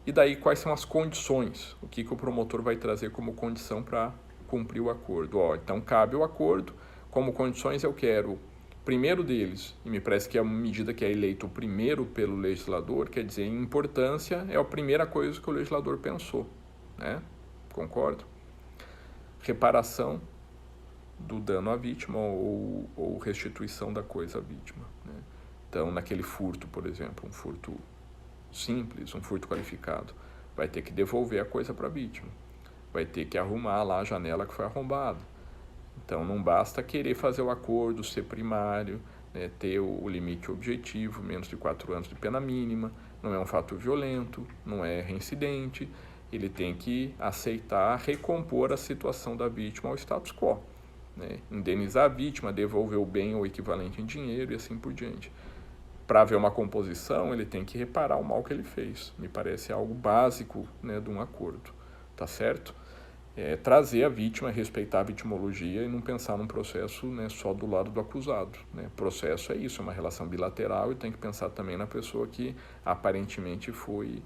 E daí quais são as condições? O que o promotor vai trazer como condição para cumprir o acordo? Então cabe o acordo, como condições eu quero, primeiro deles, e me parece que a medida que é eleito primeiro pelo legislador, quer dizer, em importância, é a primeira coisa que o legislador pensou, né? Concordo? Reparação do dano à vítima ou restituição da coisa à vítima, né? Então, naquele furto, por exemplo, um furto simples, um furto qualificado, vai ter que devolver a coisa para a vítima, vai ter que arrumar lá a janela que foi arrombada. Então não basta querer fazer o acordo, ser primário, né, ter o limite objetivo, menos de 4 anos de pena mínima, não é um fato violento, não é reincidente, ele tem que aceitar recompor a situação da vítima ao status quo, né, indenizar a vítima, devolver o bem ou equivalente em dinheiro e assim por diante. Para haver uma composição, ele tem que reparar o mal que ele fez. Me parece algo básico, né, de um acordo, tá certo? Trazer a vítima, respeitar a vitimologia e não pensar num processo, né, só do lado do acusado, né? Processo é isso, é uma relação bilateral e tem que pensar também na pessoa que aparentemente foi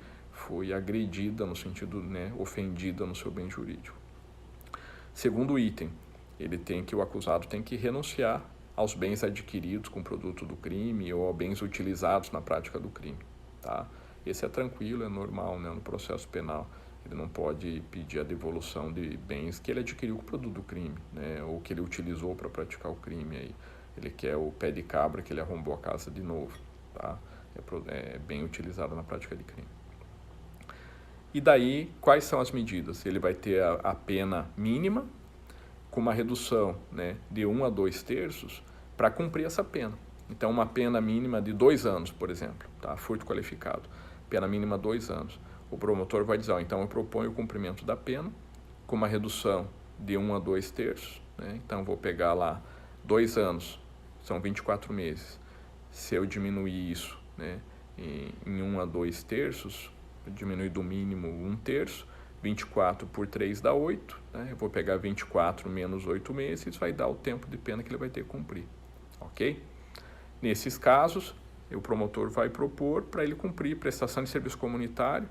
agredida no sentido, né, ofendida no seu bem jurídico. Segundo item, o acusado tem que renunciar aos bens adquiridos com produto do crime ou aos bens utilizados na prática do crime, tá? Esse é tranquilo, é normal, né, no processo penal. Ele não pode pedir a devolução de bens que ele adquiriu com o produto do crime, né, ou que ele utilizou para praticar o crime. Aí. Ele quer o pé de cabra que ele arrombou a casa de novo, tá? É bem utilizado na prática de crime. E daí, quais são as medidas? Ele vai ter a pena mínima, com uma redução, né, de 1 a 2/3 para cumprir essa pena. Então, uma pena mínima de 2 anos, por exemplo, tá? Furto qualificado, pena mínima 2 anos. O promotor vai dizer, então eu proponho o cumprimento da pena com uma redução de 1 a 2/3, né? Então, vou pegar lá 2 anos, são 24 meses. Se eu diminuir isso, né, em 1 a 2/3, diminuir do mínimo 1/3, 24 por 3 dá 8, né? Eu vou pegar 24 menos 8 meses, isso vai dar o tempo de pena que ele vai ter que cumprir, ok? Nesses casos, o promotor vai propor para ele cumprir prestação de serviço comunitário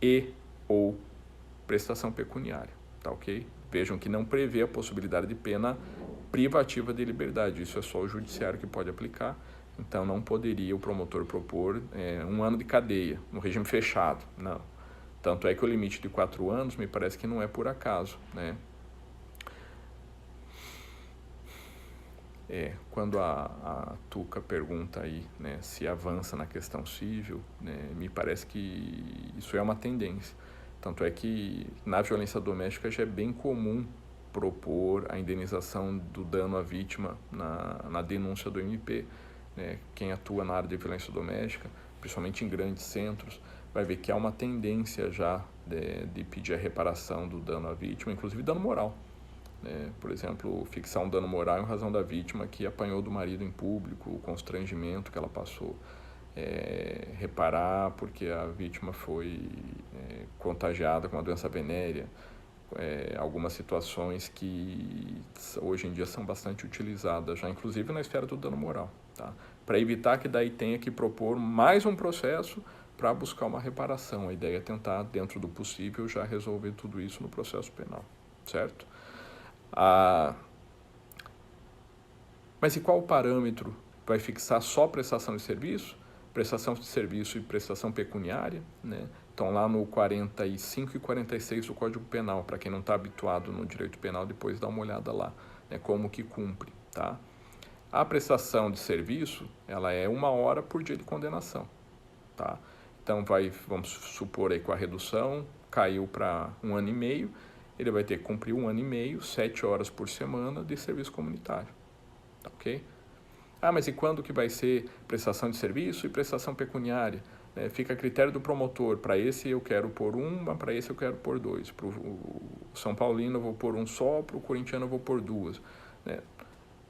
e ou prestação pecuniária, tá ok? Vejam que não prevê a possibilidade de pena privativa de liberdade, isso é só o judiciário que pode aplicar, então não poderia o promotor propor 1 ano de cadeia, no regime fechado, não. Tanto é que o limite de 4 anos me parece que não é por acaso, né? Quando a Tuca pergunta aí, né, se avança na questão civil, né, me parece que isso é uma tendência. Tanto é que na violência doméstica já é bem comum propor a indenização do dano à vítima na denúncia do MP. Né? Quem atua na área de violência doméstica, principalmente em grandes centros, vai ver que há uma tendência já de pedir a reparação do dano à vítima, inclusive dano moral. Por exemplo, fixar um dano moral em razão da vítima que apanhou do marido em público, o constrangimento que ela passou. Reparar porque a vítima foi contagiada com uma doença venérea. Algumas situações que hoje em dia são bastante utilizadas, já inclusive na esfera do dano moral. Tá? Para evitar que daí tenha que propor mais um processo para buscar uma reparação. A ideia é tentar, dentro do possível, já resolver tudo isso no processo penal, certo? Mas e qual o parâmetro? Vai fixar só prestação de serviço? Prestação de serviço e prestação pecuniária, né? Estão lá no 45 e 46 do Código Penal, para quem não está habituado no direito penal, depois dá uma olhada lá, né, como que cumpre, tá? A prestação de serviço, ela é 1 hora por dia de condenação, tá? Então, vamos supor aí com a redução, caiu para 1 ano e meio, ele vai ter que cumprir 1 ano e meio, 7 horas por semana de serviço comunitário, tá ok? Mas e quando que vai ser prestação de serviço e prestação pecuniária? Fica a critério do promotor, para esse eu quero pôr 1, para esse eu quero pôr 2. Para o São Paulino eu vou pôr 1 só, para o corintiano eu vou pôr 2.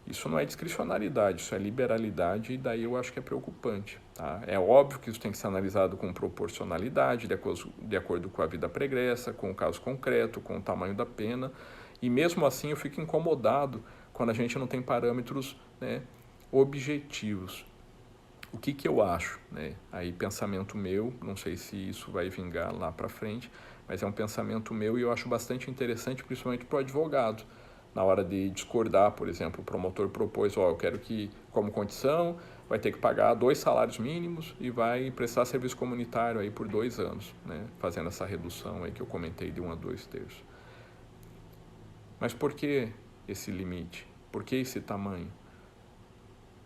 Isso não é discricionariedade, isso é liberalidade e daí eu acho que é preocupante. Tá? É óbvio que isso tem que ser analisado com proporcionalidade, de acordo com a vida pregressa, com o caso concreto, com o tamanho da pena. E mesmo assim eu fico incomodado quando a gente não tem parâmetros, né, objetivos. O que eu acho, né? Aí pensamento meu, não sei se isso vai vingar lá para frente, mas é um pensamento meu e eu acho bastante interessante, principalmente para o advogado. Na hora de discordar, por exemplo, o promotor propôs, eu quero que, como condição, vai ter que pagar 2 salários mínimos e vai prestar serviço comunitário aí por 2 anos, né? Fazendo essa redução aí que eu comentei de 1 a 2/3. Mas por que esse limite? Por que esse tamanho?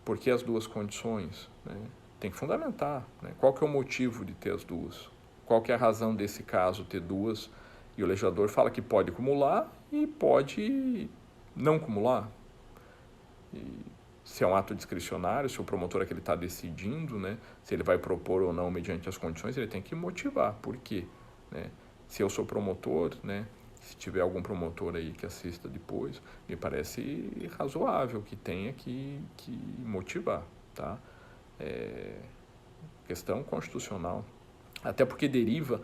Por que as 2 condições? Né? Tem que fundamentar, né? Qual que é o motivo de ter as 2? Qual que é a razão desse caso ter 2? E o legislador fala que pode acumular e pode não acumular. E se é um ato discricionário, se o promotor é que ele está decidindo, né? Se ele vai propor ou não mediante as condições, ele tem que motivar. Por quê? Né? Se eu sou promotor, né? Se tiver algum promotor aí que assista depois, me parece razoável que tenha que motivar, tá? Questão constitucional. Até porque deriva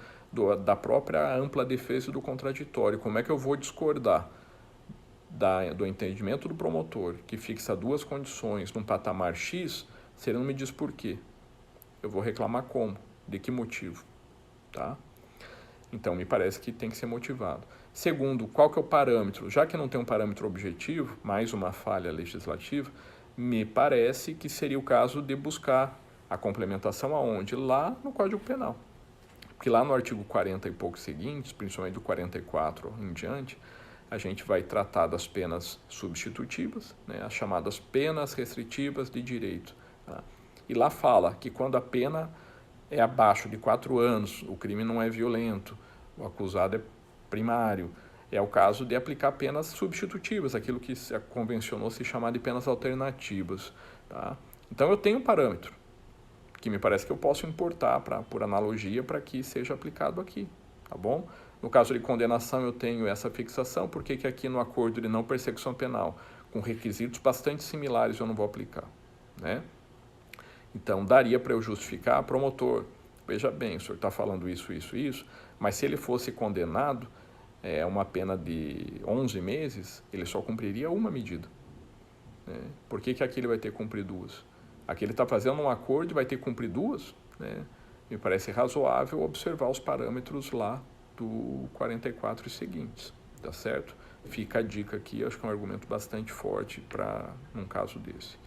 da própria ampla defesa do contraditório. Como é que eu vou discordar do entendimento do promotor, que fixa 2 condições num patamar X, se ele não me diz por quê? Eu vou reclamar como? De que motivo? Tá? Então, me parece que tem que ser motivado. Segundo, qual que é o parâmetro? Já que não tem um parâmetro objetivo, mais uma falha legislativa, me parece que seria o caso de buscar a complementação aonde? Lá no Código Penal. Porque lá no artigo 40 e poucos seguintes, principalmente do 44 em diante, a gente vai tratar das penas substitutivas, né, as chamadas penas restritivas de direito. Tá? E lá fala que quando a pena é abaixo de 4 anos, o crime não é violento, o acusado é primário, é o caso de aplicar penas substitutivas, aquilo que se convencionou se chamar de penas alternativas. Tá? Então eu tenho um parâmetro, que me parece que eu posso importar por analogia para que seja aplicado aqui, tá bom? No caso de condenação eu tenho essa fixação, por que aqui no acordo de não persecução penal, com requisitos bastante similares, eu não vou aplicar, né? Então, daria para eu justificar, promotor, veja bem, o senhor está falando isso, mas se ele fosse condenado a uma pena de 11 meses, ele só cumpriria uma medida. Né? Por que aqui ele vai ter que cumprir 2? Aqui ele está fazendo um acordo e vai ter que cumprir 2? Né? Me parece razoável observar os parâmetros lá do 44 e seguintes, tá certo? Fica a dica aqui, acho que é um argumento bastante forte para um caso desse.